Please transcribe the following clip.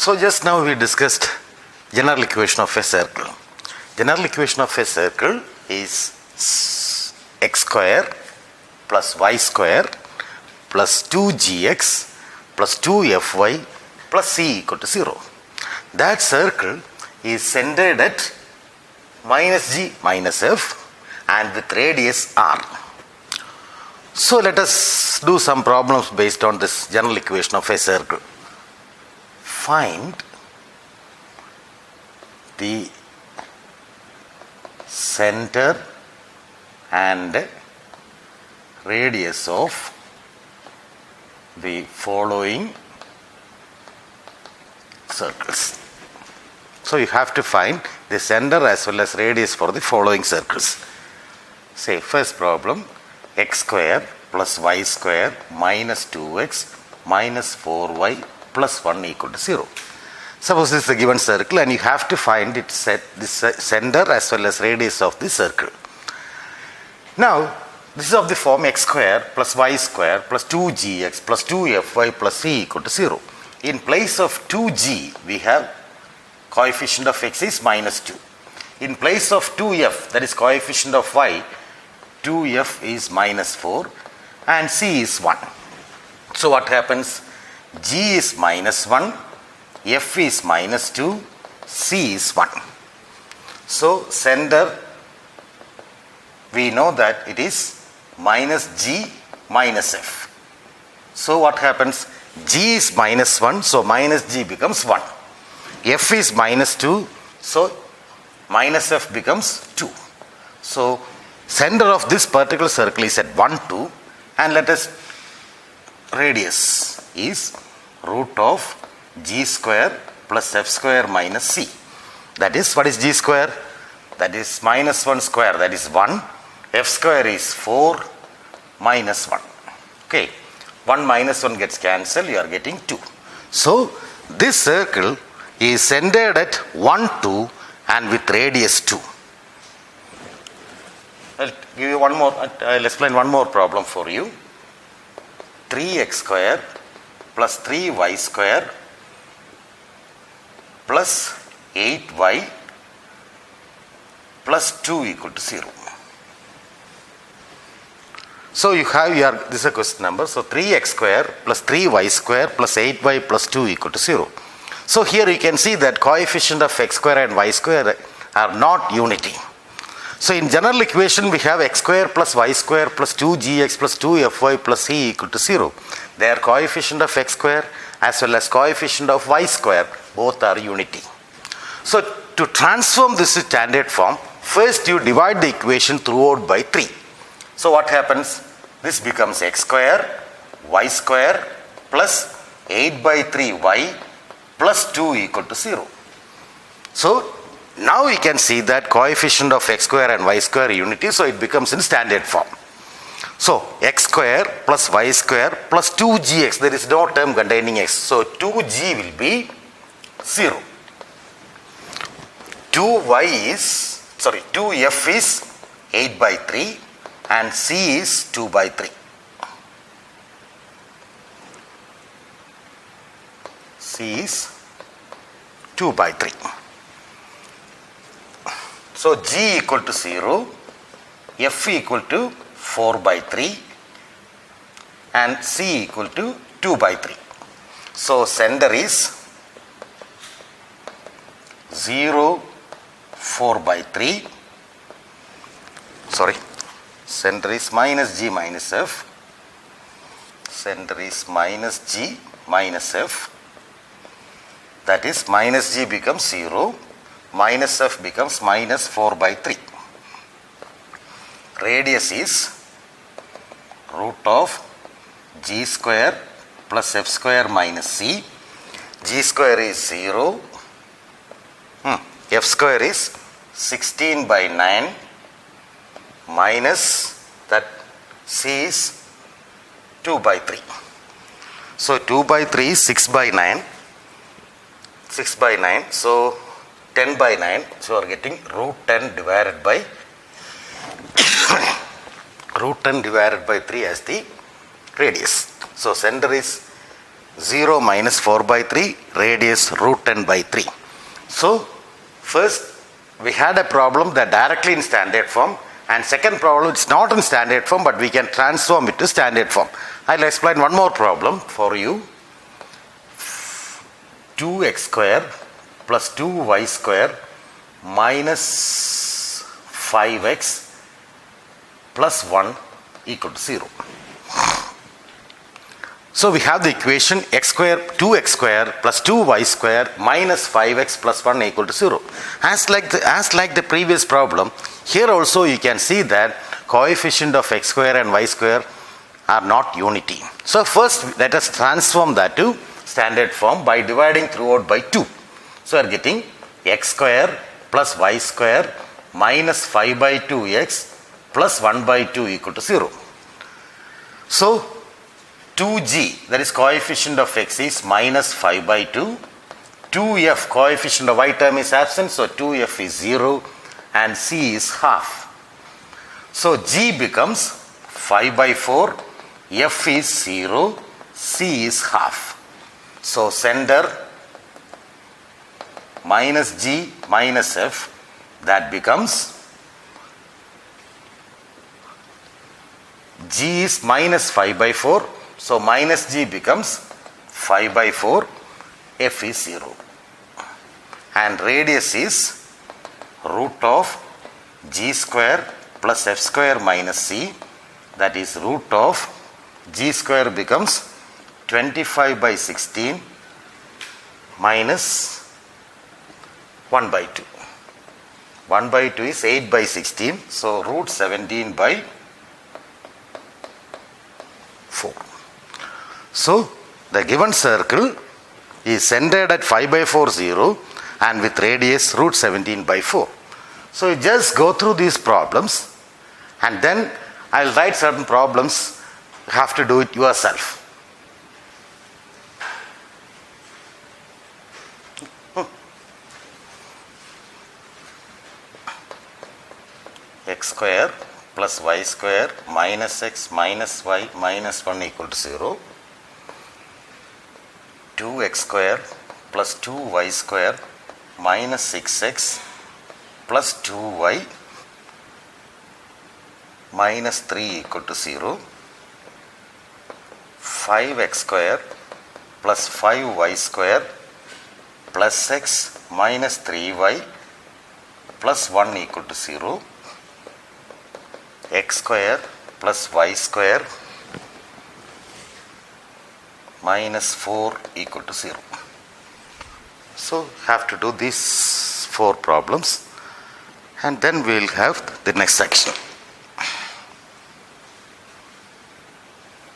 So just now we discussed general equation of a circle. General equation of a circle is x square plus y square plus 2gx plus 2fy plus c equal to 0. That circle is centered at minus g minus f and with radius r. So let us do some problems based on this general equation of a circle. Find the center and radius of the following circles. So you have to find the center as well as radius for the following circles. Say first problem, x square plus y square minus 2x minus 4y plus 1 equal to 0. Suppose this is a given circle and you have to find its center as well as radius of the circle. Now this is of the form x square plus y square plus 2gx plus 2fy plus c equal to 0. In place of 2g we have coefficient of x is minus 2. In place of 2f, that is coefficient of y, 2f is minus 4 and c is 1. So what happens? G is minus 1, f is minus 2, c is 1. So center, we know that it is minus g minus f. So what happens? G is minus 1, so minus g becomes 1. F is minus 2, so minus f becomes 2. So center of this particular circle is at 1, 2, and let us radius is root of g square plus f square minus c. That is, what is g square? That is minus 1 square, that is 1. F square is 4 minus 1. Okay, 1 minus 1 gets cancelled, you are getting 2. So this circle is centered at 1, 2 and with radius 2. I'll give you one more, I'll explain one more problem for you. 3x square plus 3y square plus 8y plus 2 equal to 0. So you have your, this is a question number, so 3x square plus 3y square plus 8y plus 2 equal to 0. So here you can see that coefficient of x square and y square are not unity. So in general equation we have x square plus y square plus 2gx plus 2fy plus c equal to 0. Their coefficient of x square as well as coefficient of y square both are unity. So to transform this to standard form, first you divide the equation throughout by 3. So what happens? This becomes x square y square plus 8 by 3y plus 2 equal to 0. So now we can see that coefficient of x square and y square are unity, so it becomes in standard form. So x square plus y square plus 2gx, there is no term containing x, so 2g will be 0. 2f is 8 by 3 and c is 2 by 3. C is 2 by 3. So g equal to 0, f equal to 4 by 3 and c equal to 2 by 3. So center is 0, 4 by 3. Sorry, center is minus g minus f. Center is minus g minus f. That is minus g becomes 0, minus f becomes minus 4 by 3. Radius is root of g square plus f square minus c. G square is 0. F square is 16 by 9 minus that c is 2 by 3. So 2 by 3 is 6 by 9. 6 by 9, so 10 by 9, so we are getting root 10 divided by root 10 divided by 3 as the radius. So center is 0 minus 4 by 3, radius root 10 by 3. So first we had a problem that directly in standard form, and second problem it's not in standard form but we can transform it to standard form. I'll explain one more problem for you. 2x square plus 2y square minus 5x plus 1 equal to 0. So we have the equation x square 2x square plus 2y square minus 5x plus 1 equal to 0. As like the previous problem, here also you can see that coefficient of x square and y square are not unity. So first let us transform that to standard form by dividing throughout by 2. So we are getting x square plus y square minus 5 by 2x plus 1 by 2 equal to 0. So 2g, that is coefficient of x, is minus 5 by 2. 2f, coefficient of y term is absent, so 2f is 0 and c is half. So g becomes 5 by 4, f is 0, c is half. So center minus g minus f, that becomes g is minus 5 by 4. So minus g becomes 5 by 4, f is 0. And radius is root of g square plus f square minus c, that is root of g square becomes 25 by 16 minus 1 by 2. 1 by 2 is 8 by 16, so root 17 by 4. So the given circle is centered at 5 by 4 0 and with radius root 17 by 4. So you just go through these problems and then I'll write certain problems. You have to do it yourself. X square plus y square minus x minus y minus 1 equal to 0. 2x square plus 2y square minus 6x plus 2y minus 3 equal to 0. 5x square plus 5y square plus x minus 3y plus 1 equal to 0. X square plus y square minus 4 equal to 0. So have to do these 4 problems and then we will have the next section.